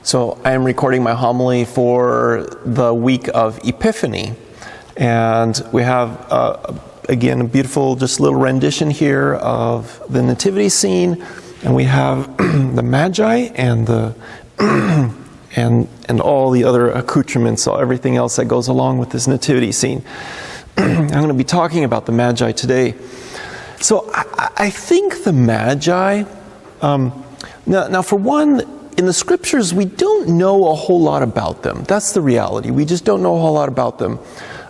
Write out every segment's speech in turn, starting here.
So I am recording my homily for the week of Epiphany. And we have, again, a beautiful just little rendition here of the nativity scene. And we have the Magi and the and all the other accoutrements, everything else that goes along with this nativity scene. I'm going to be talking about the Magi today. So I think the Magi, now for one, in the scriptures, we don't know a whole lot about them. That's the reality. We just don't know a whole lot about them.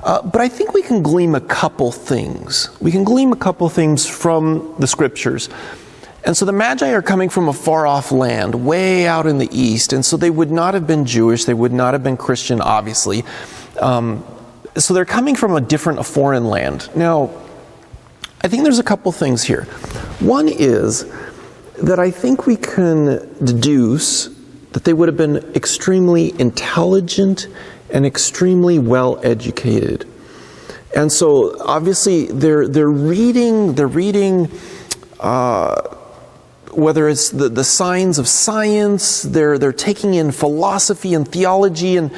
But I think we can glean a couple things. We can glean a couple things from the scriptures. And so the Magi are coming from a far-off land, way out in the east. And so they would not have been Jewish. They would not have been Christian, obviously. So they're coming from a foreign land. Now, I think there's a couple things here. One is that I think we can deduce that they would have been extremely intelligent and extremely well educated. And so obviously they're reading whether it's the signs of science, they're taking in philosophy and theology, and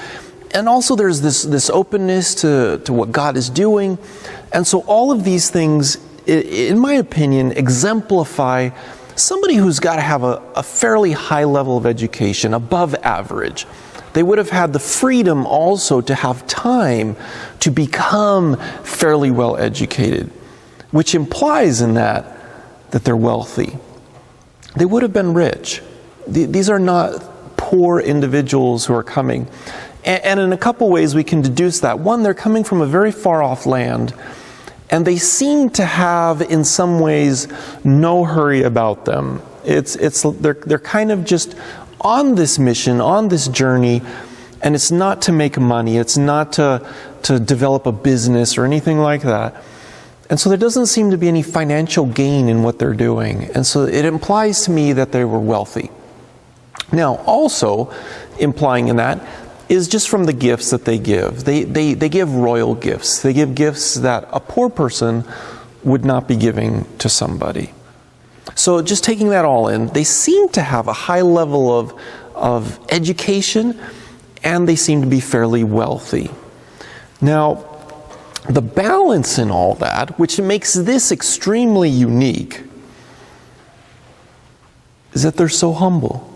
also there's this openness to what God is doing. And so all of these things, in my opinion, exemplify somebody who's got to have a fairly high level of education, above average. They would have had the freedom also to have time to become fairly well educated, which implies in that they're wealthy. They would have been rich. These are not poor individuals who are coming. And in a couple ways we can deduce that. One, they're coming from a very far off land, and they seem to have, in some ways, no hurry about them. They're kind of just on this mission, on this journey, and it's not to make money. It's not to develop a business or anything like that. And so there doesn't seem to be any financial gain in what they're doing. And so it implies to me that they were wealthy. Now, also implying in that is just from the gifts that they give. They give royal gifts. They give gifts that a poor person would not be giving to somebody. So just taking that all in, they seem to have a high level of education, and they seem to be fairly wealthy. Now, the balance in all that, which makes this extremely unique, is that they're so humble.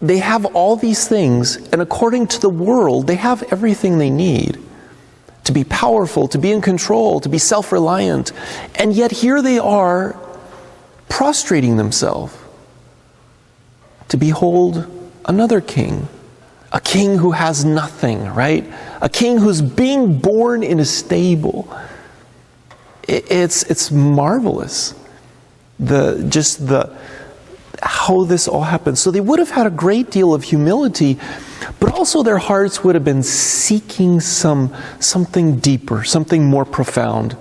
They have all these things, and according to the world, they have everything they need to be powerful, to be in control, to be self-reliant. And yet here they are prostrating themselves to behold another king. A king who has nothing, right? A king who's being born in a stable. It's marvelous. How this all happened. So they would have had a great deal of humility, but also their hearts would have been seeking something deeper, something more profound.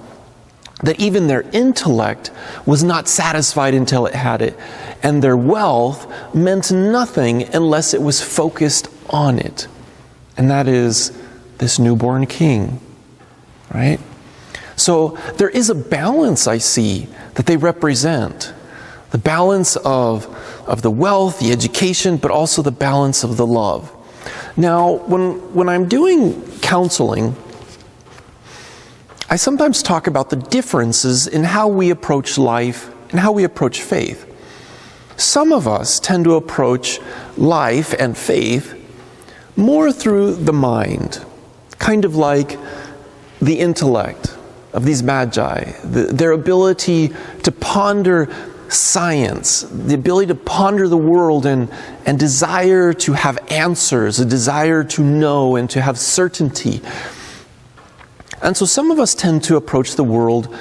That even their intellect was not satisfied until it had it. And their wealth meant nothing unless it was focused on it. And that is this newborn king, right? So there is a balance I see that they represent. The balance of the wealth, the education, but also the balance of the love. Now, when I'm doing counseling, I sometimes talk about the differences in how we approach life and how we approach faith. Some of us tend to approach life and faith more through the mind, kind of like the intellect of these Magi, their ability to ponder science, the ability to ponder the world and desire to have answers, a desire to know and to have certainty. And so some of us tend to approach the world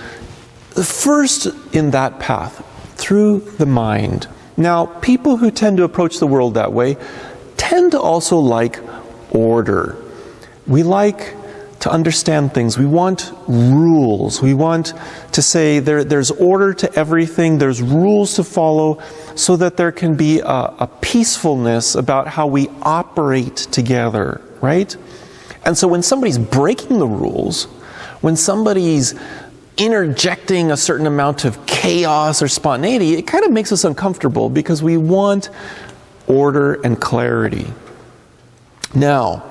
first in that path, through the mind. Now, people who tend to approach the world that way tend to also like order. We like to understand things. We want rules. We want to say there's order to everything. There's rules to follow so that there can be a peacefulness about how we operate together, right? And so when somebody's breaking the rules, when somebody's interjecting a certain amount of chaos or spontaneity, it kind of makes us uncomfortable because we want order and clarity. Now,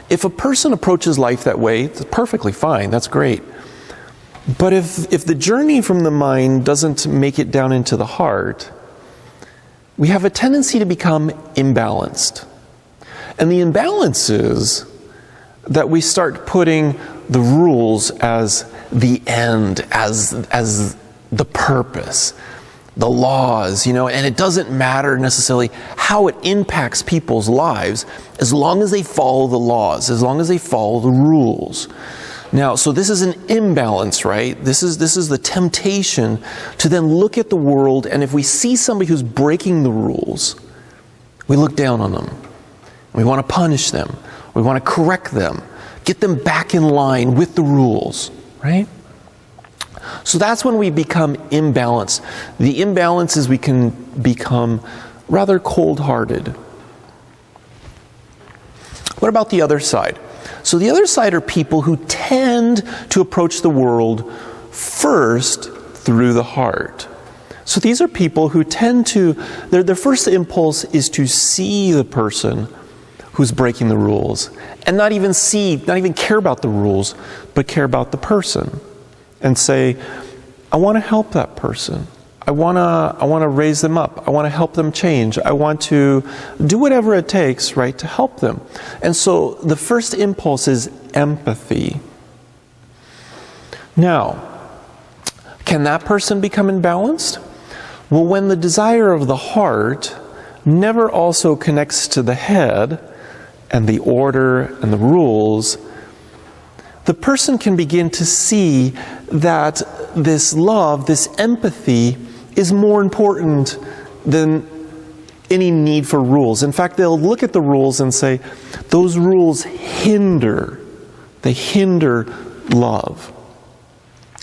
if a person approaches life that way, it's perfectly fine, that's great. But if the journey from the mind doesn't make it down into the heart, we have a tendency to become imbalanced. And the imbalance is that we start putting the rules as the end, as the purpose, the laws, and it doesn't matter necessarily how it impacts people's lives as long as they follow the laws, as long as they follow the rules. Now, so this is an imbalance, right? This is the temptation to then look at the world, and if we see somebody who's breaking the rules, we look down on them. We want to punish them. We want to correct them. Get them back in line with the rules, right? So that's when we become imbalanced. The imbalance is we can become rather cold-hearted. What about the other side? So the other side are people who tend to approach the world first through the heart. So these are people who tend to, their first impulse is to see the person who's breaking the rules and not even care about the rules, but care about the person and say, I want to help that person. I want to raise them up. I want to help them change. I want to do whatever it takes, right, to help them. And so the first impulse is empathy. Now, can that person become imbalanced? Well, when the desire of the heart never also connects to the head and the order and the rules, the person can begin to see that this love, this empathy, is more important than any need for rules. In fact, they'll look at the rules and say, those rules hinder love.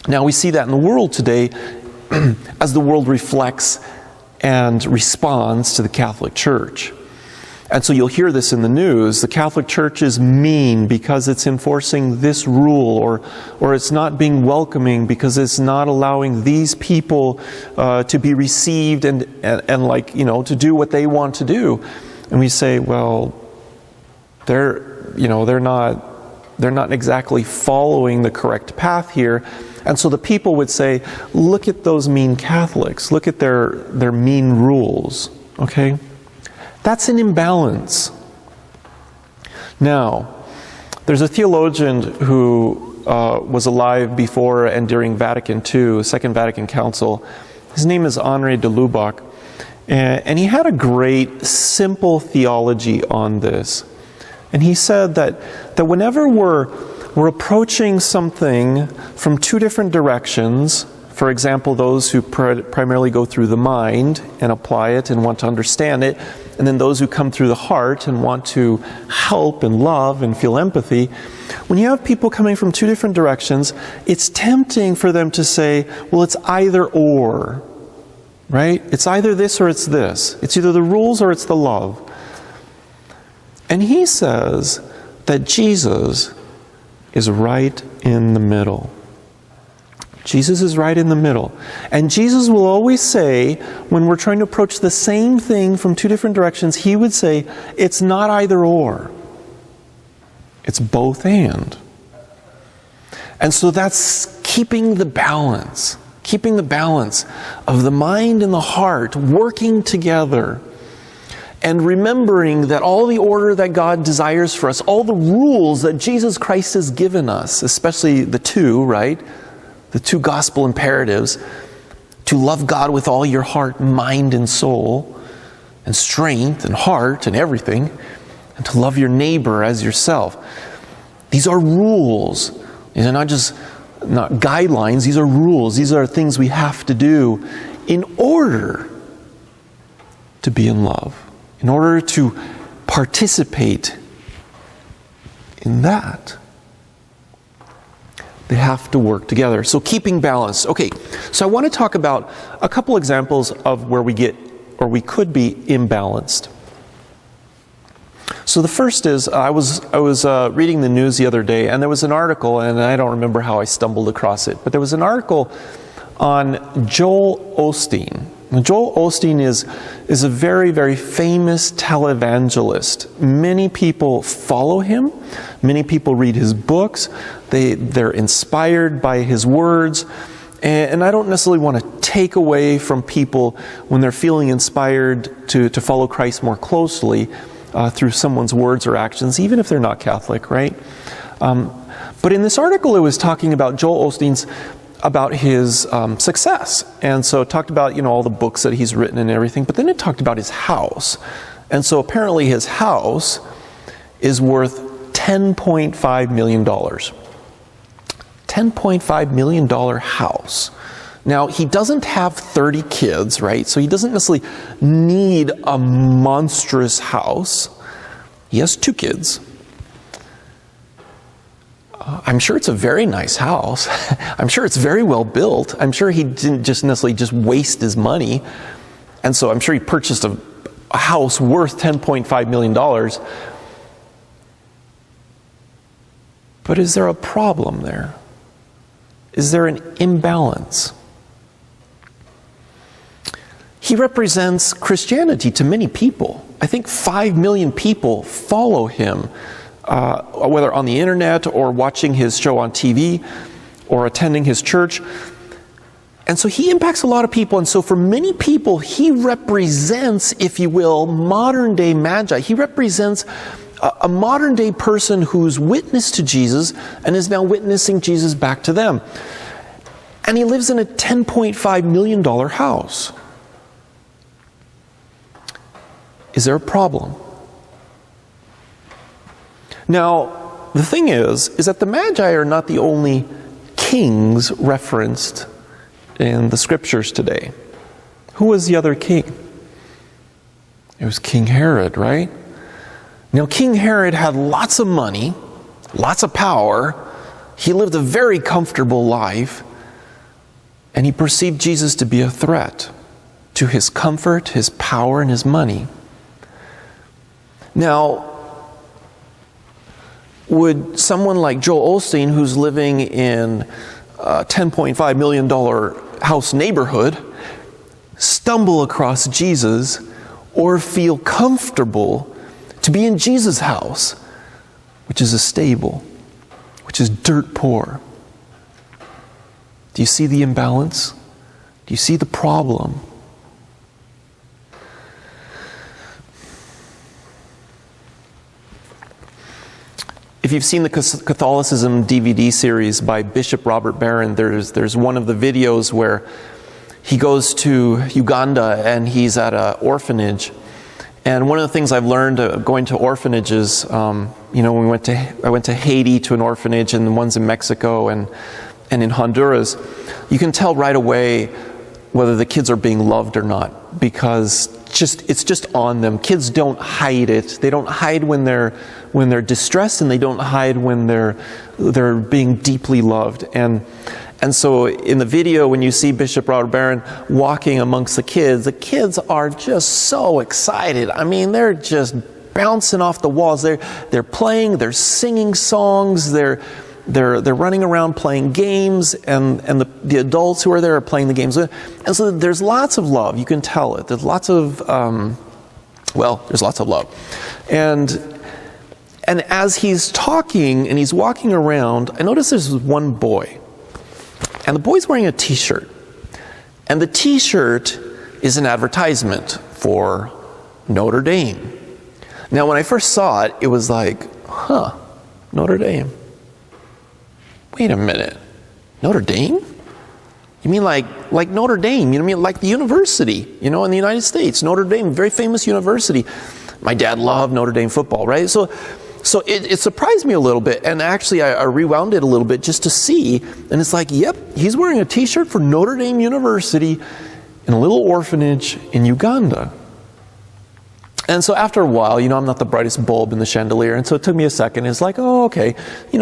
Now, we see that in the world today as the world reflects and responds to the Catholic Church. And so you'll hear this in the news. The Catholic Church is mean because it's enforcing this rule, or it's not being welcoming because it's not allowing these people to be received and to do what they want to do. And we say, well, they're not exactly following the correct path here. And so the people would say, look at those mean Catholics. Look at their mean rules. Okay? That's an imbalance. Now, there's a theologian who was alive before and during Vatican II, Second Vatican Council. His name is Radel Ubach. And he had a great, simple theology on this. And he said that whenever we're approaching something from two different directions, for example, those who primarily go through the mind and apply it and want to understand it, and then those who come through the heart and want to help and love and feel empathy, when you have people coming from two different directions, it's tempting for them to say, well, it's either or, right? It's either this or it's this. It's either the rules or it's the love. And he says that Jesus is right in the middle. Jesus is right in the middle. And Jesus will always say, when we're trying to approach the same thing from two different directions, he would say, it's not either or. It's both and. And so that's keeping the balance of the mind and the heart working together. And remembering that all the order that God desires for us, all the rules that Jesus Christ has given us, especially the two, right? The two gospel imperatives, to love God with all your heart, mind, and soul, and strength, and heart, and everything, and to love your neighbor as yourself. These are rules. These are not guidelines, these are rules. These are things we have to do in order to be in love, in order to participate in that. They have to work together. So keeping balance. Okay, so I want to talk about a couple examples of where we could be imbalanced. So the first is, I was reading the news the other day, and there was an article, and I don't remember how I stumbled across it, but there was an article on Joel Osteen. Now, Joel Osteen is a very, very famous televangelist. Many people follow him. Many people read his books. They're inspired by his words. And I don't necessarily want to take away from people when they're feeling inspired to follow Christ more closely through someone's words or actions, even if they're not Catholic, right? But in this article, it was talking about Joel Osteen's, about his success. And so it talked about, all the books that he's written and everything, but then it talked about his house. And so apparently his house is worth $10.5 million. $10.5 million house. Now, he doesn't have 30 kids, right? So he doesn't necessarily need a monstrous house. He has 2 kids. I'm sure it's a very nice house. I'm sure it's very well built. I'm sure he didn't just necessarily just waste his money. And so I'm sure he purchased a house worth $10.5 million. But is there a problem there? Is there an imbalance? He represents Christianity to many people. I think 5 million people follow him, whether on the internet or watching his show on TV or attending his church. And so he impacts a lot of people. And so for many people, he represents, if you will, modern day Magi. He represents a modern day person who's witnessed to Jesus and is now witnessing Jesus back to them. And he lives in a $10.5 million house. Is there a problem? Now, the thing is that the Magi are not the only kings referenced in the scriptures today. Who was the other king? It was King Herod, right? Now, King Herod had lots of money, lots of power. He lived a very comfortable life, and he perceived Jesus to be a threat to his comfort, his power, and his money. Now, would someone like Joel Osteen, who's living in a $10.5 million house neighborhood, stumble across Jesus or feel comfortable to be in Jesus' house, which is a stable, which is dirt poor? Do you see the imbalance? Do you see the problem? If you've seen the Catholicism DVD series by Bishop Robert Barron, there's one of the videos where he goes to Uganda and he's at an orphanage. And one of the things I've learned going to orphanages, when I went to Haiti to an orphanage, and the ones in Mexico and in Honduras, you can tell right away whether the kids are being loved or not, because it's just on them. Kids don't hide it. They don't hide when they're distressed, and they don't hide when they're being deeply loved. And so in the video, when you see Bishop Robert Barron walking amongst the kids are just so excited. I mean, they're just bouncing off the walls. They're playing, they're singing songs, they're running around playing games, and the adults who are there are playing the games. And so there's lots of love. You can tell it. There's lots of there's lots of love. And as he's talking and he's walking around, I notice there's one boy. And the boy's wearing a t-shirt. And the t-shirt is an advertisement for Notre Dame. Now, when I first saw it, it was like, Notre Dame. Wait a minute. Notre Dame? You mean like Notre Dame? You know what I mean? Like the university, in the United States. Notre Dame, very famous university. My dad loved Notre Dame football, right? So it surprised me a little bit, and actually I rewound it a little bit just to see, and it's like, yep, he's wearing a t-shirt for Notre Dame University in a little orphanage in Uganda. And so after a while, I'm not the brightest bulb in the chandelier, and so it took me a second. It's like, oh, okay,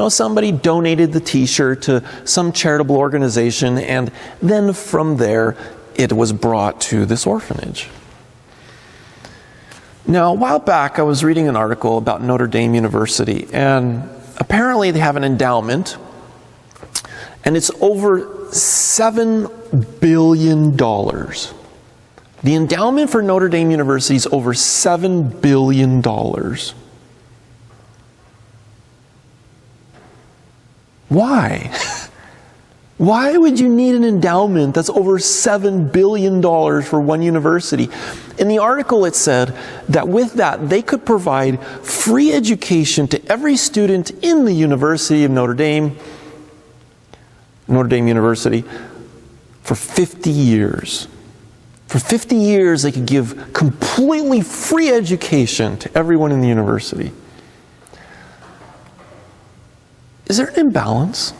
somebody donated the t-shirt to some charitable organization, and then from there, it was brought to this orphanage. Now, a while back, I was reading an article about Notre Dame University, and apparently they have an endowment, and it's over $7 billion. The endowment for Notre Dame University is over $7 billion. Why? Why would you need an endowment that's over $7 billion for one university? In the article it said that with that they could provide free education to every student in the University of Notre Dame University, for 50 years. For 50 years they could give completely free education to everyone in the university. Is there an imbalance?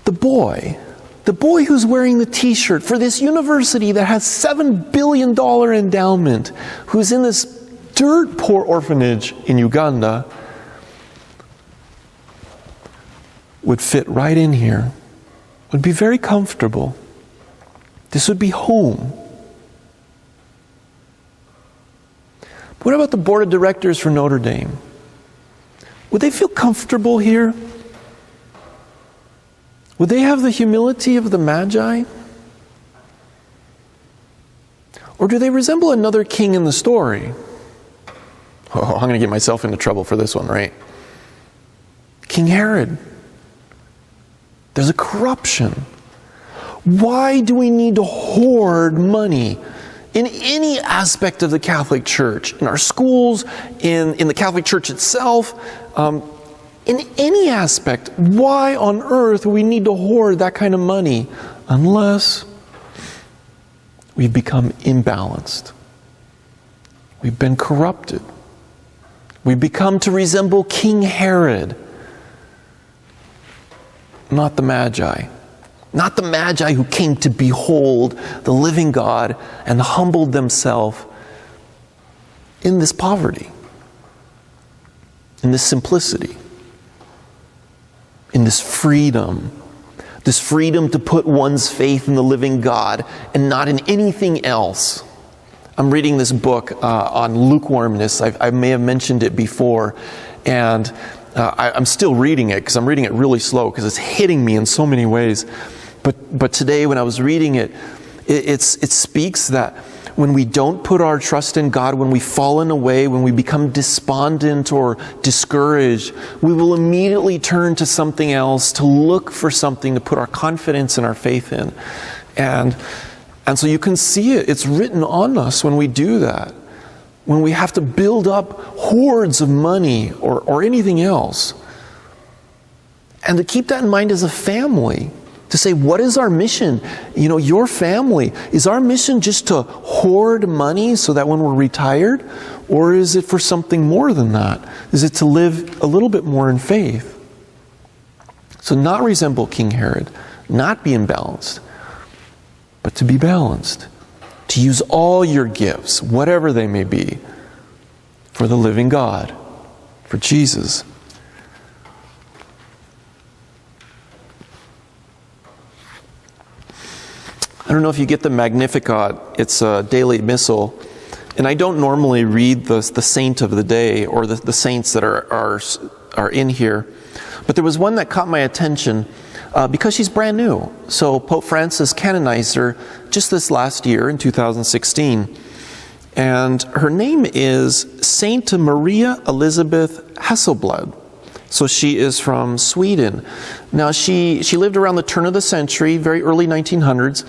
The boy who's wearing the t-shirt for this university that has $7 billion endowment, who's in this dirt poor orphanage in Uganda, would fit right in here, would be very comfortable. This would be home. What about the board of directors for Notre Dame? Would they feel comfortable here? Would they have the humility of the Magi? Or do they resemble another king in the story? Oh, I'm going to get myself into trouble for this one, right? King Herod. There's a corruption. Why do we need to hoard money in any aspect of the Catholic Church? In our schools, in the Catholic Church itself, in any aspect, why on earth we need to hoard that kind of money unless we've become imbalanced? We've been corrupted. We've become to resemble King Herod, not the Magi. Not the Magi who came to behold the living God and humbled themselves in this poverty, in this simplicity, in this freedom to put one's faith in the living God and not in anything else. I'm reading this book on lukewarmness. I may have mentioned it before, and I'm still reading it because I'm reading it really slow because it's hitting me in so many ways. But today when I was reading it, it speaks that when we don't put our trust in God, when we fall in a way, when we become despondent or discouraged, we will immediately turn to something else, to look for something to put our confidence and our faith in. And so you can see it. It's written on us when we do that. When we have to build up hoards of money or anything else. And to keep that in mind as a family. To say, what is our mission? You know, your family. Is our mission just to hoard money so that when we're retired? Or is it for something more than that? Is it to live a little bit more in faith? So not resemble King Herod. Not be imbalanced. But to be balanced. To use all your gifts, whatever they may be, for the living God. For Jesus. I don't know if you get the Magnificat. It's a daily missal. And I don't normally read the saint of the day or the saints that are in here. But there was one that caught my attention because she's brand new. So Pope Francis canonized her just this last year in 2016. And her name is Saint Maria Elizabeth Hasselblad. So she is from Sweden. Now she lived around the turn of the century, very early 1900s.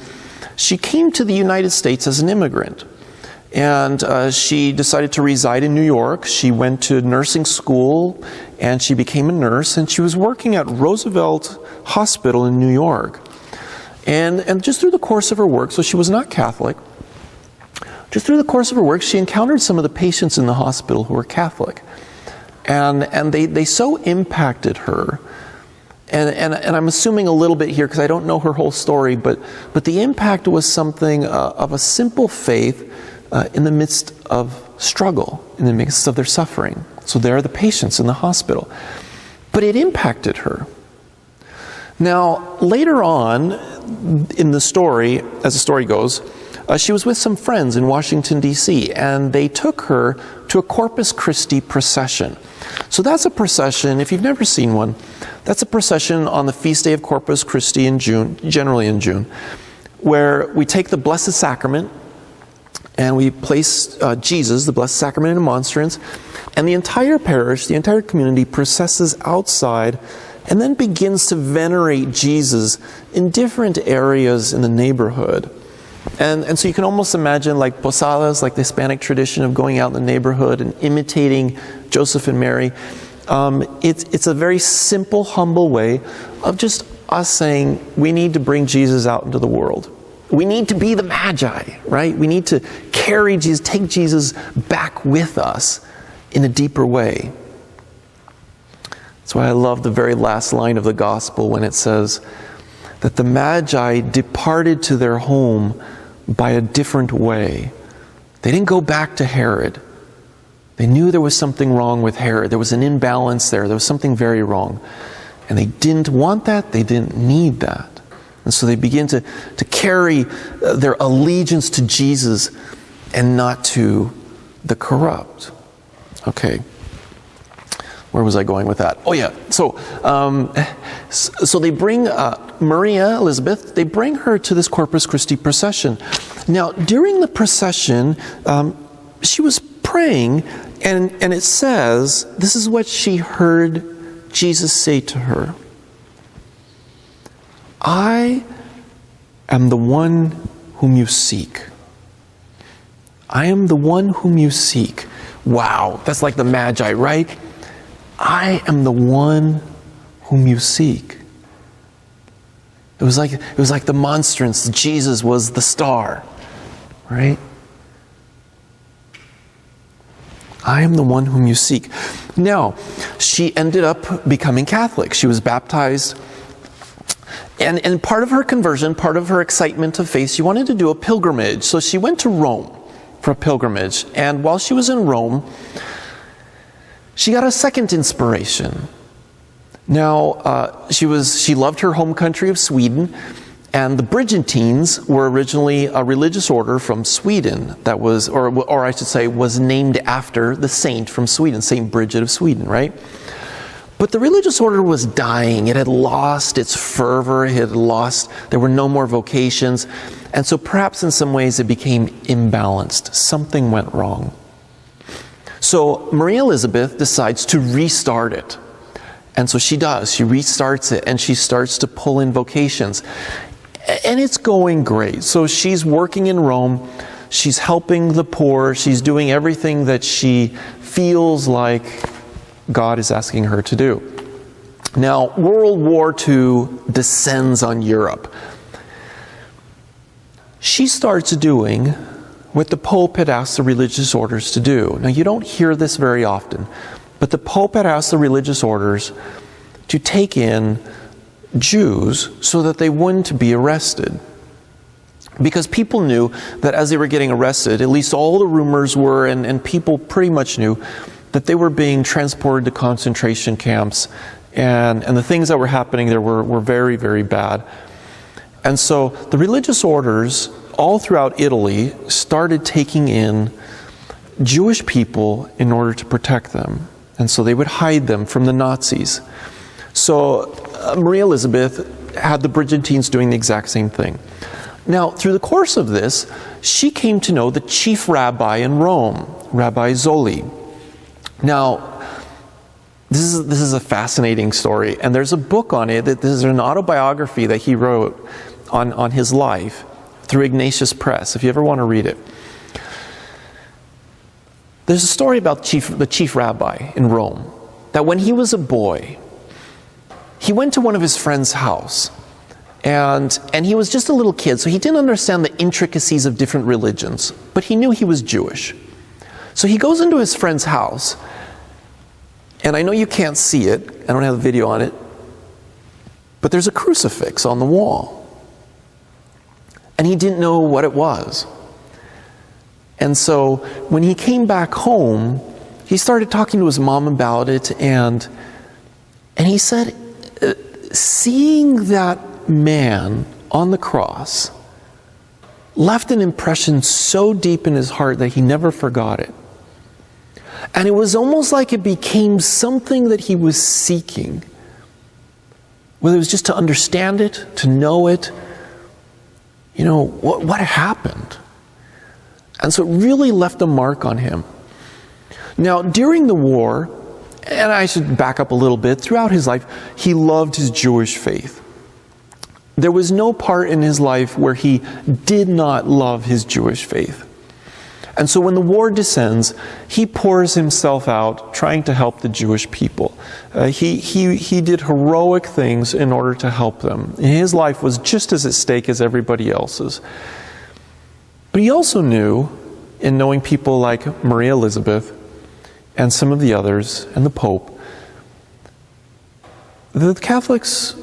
She came to the United States as an immigrant. And she decided to reside in New York. She went to nursing school and she became a nurse. And she was working at Roosevelt Hospital in New York. And just through the course of her work, so she was not Catholic, just through the course of her work, she encountered some of the patients in the hospital who were Catholic. And they so impacted her. And I'm assuming a little bit here because I don't know her whole story, but the impact was something of a simple faith in the midst of struggle, in the midst of their suffering. So there are the patients in the hospital. But it impacted her. Now, later on in the story, as the story goes, she was with some friends in Washington, D.C., and they took her to a Corpus Christi procession. So that's a procession, if you've never seen one, that's a procession on the feast day of Corpus Christi in June, generally in June, where we take the Blessed Sacrament and we place Jesus, the Blessed Sacrament, in a monstrance, and the entire parish, the entire community processes outside and then begins to venerate Jesus in different areas in the neighborhood. And so you can almost imagine like posadas, like the Hispanic tradition of going out in the neighborhood and imitating Joseph and Mary. It's a very simple, humble way of just us saying we need to bring Jesus out into the world. We need to be the Magi, right? We need to carry Jesus, take Jesus back with us in a deeper way. That's why I love the very last line of the gospel when it says that the Magi departed to their home by a different way. They didn't go back to Herod. They knew there was something wrong with Herod. There was an imbalance there. There was something very wrong. And they didn't want that. They didn't need that. And so they begin to carry their allegiance to Jesus and not to the corrupt. Okay. Where was I going with that? Oh yeah. So they bring Maria Elizabeth. They bring her to this Corpus Christi procession. Now, during the procession, she was praying, and it says, this is what she heard Jesus say to her. I am the one whom you seek. I am the one whom you seek. Wow, that's like the Magi, right? I am the one whom you seek. It was like the monstrance. Jesus was the star, right? I am the one whom you seek. Now, she ended up becoming Catholic. She was baptized. And part of her conversion, part of her excitement of faith, she wanted to do a pilgrimage. So she went to Rome for a pilgrimage. And while she was in Rome, she got a second inspiration. Now, she loved her home country of Sweden, and the Brigittines were originally a religious order from Sweden that was, or I should say, was named after the saint from Sweden, Saint Bridget of Sweden, right? But the religious order was dying. It had lost its fervor. There were no more vocations. And so perhaps in some ways it became imbalanced. Something went wrong. So Maria Elizabeth decides to restart it. And so she does. She restarts it, and she starts to pull in vocations. And it's going great. So she's working in Rome. She's helping the poor. She's doing everything that she feels like God is asking her to do. Now, World War II descends on Europe. She starts doing what the Pope had asked the religious orders to do. Now, you don't hear this very often, but the Pope had asked the religious orders to take in Jews so that they wouldn't be arrested. Because people knew that as they were getting arrested, at least all the rumors were, and people pretty much knew, that they were being transported to concentration camps, and the things that were happening there were very, very bad. And so the religious orders all throughout Italy started taking in Jewish people in order to protect them. And so they would hide them from the Nazis. So Maria Elizabeth had the Brigittines doing the exact same thing. Now, through the course of this, she came to know the chief rabbi in Rome, Rabbi Zoli. Now, this is a fascinating story, and there's a book on it. This is an autobiography that he wrote on his life through Ignatius Press, if you ever want to read it. There's a story about the chief rabbi in Rome, that when he was a boy, he went to one of his friend's house, and he was just a little kid, so he didn't understand the intricacies of different religions, but he knew he was Jewish. So he goes into his friend's house, and I know you can't see it, I don't have a video on it, but there's a crucifix on the wall. And he didn't know what it was. And so when he came back home, he started talking to his mom about it, and he said, seeing that man on the cross left an impression so deep in his heart that he never forgot it. And it was almost like it became something that he was seeking. Whether it was just to understand it, to know it, what happened? And so it really left a mark on him. Now, during the war, and I should back up a little bit, throughout his life, he loved his Jewish faith. There was no part in his life where he did not love his Jewish faith. And so when the war descends, he pours himself out trying to help the Jewish people. He did heroic things in order to help them. His life was just as at stake as everybody else's. But he also knew, in knowing people like Maria Elizabeth and some of the others and the Pope, that the Catholics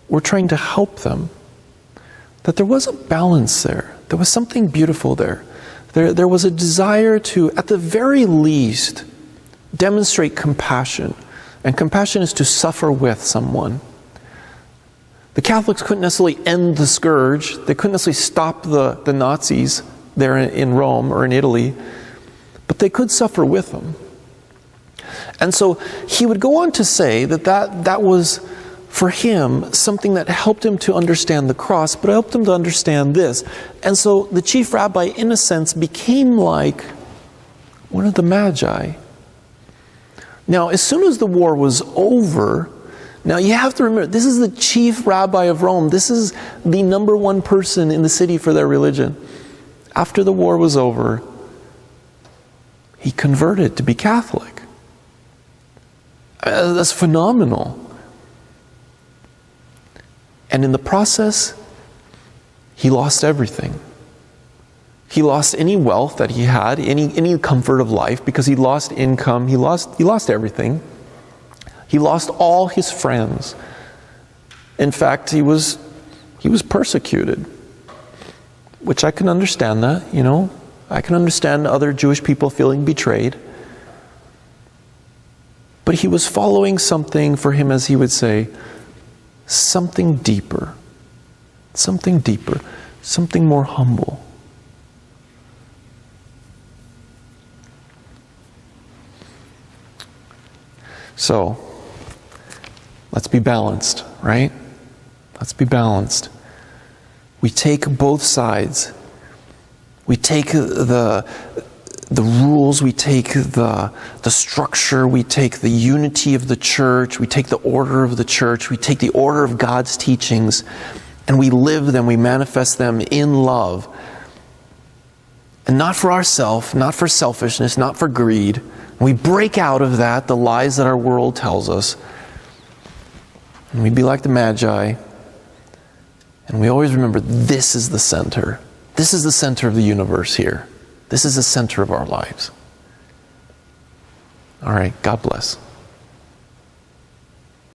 were trying to help them, that there was a balance there. There was something beautiful there. There was a desire to, at the very least, demonstrate compassion. And compassion is to suffer with someone. The Catholics couldn't necessarily end the scourge. They couldn't necessarily stop the Nazis there in Rome or in Italy. But they could suffer with them. And so he would go on to say that was, for him, something that helped him to understand the cross, but helped him to understand this. And so the chief rabbi, in a sense, became like one of the Magi. Now, as soon as the war was over, now you have to remember, this is the chief rabbi of Rome. This is the number one person in the city for their religion. After the war was over, he converted to be Catholic. That's phenomenal. And in the process, he lost everything. He lost any wealth that he had, any comfort of life, because he lost income. He lost everything. He lost all his friends. In fact, he was persecuted, which I can understand that, I can understand other Jewish people feeling betrayed. But he was following something, for him, as he would say, something deeper, something more humble. So, let's be balanced, right? Let's be balanced. We take both sides. We take the rules, we take the structure, we take the unity of the church, we take the order of the church, we take the order of God's teachings, and we live them, we manifest them in love. And not for ourselves, not for selfishness, not for greed. We break out of that, the lies that our world tells us. And we be like the Magi. And we always remember, this is the center. This is the center of the universe here. This is the center of our lives. All right, God bless.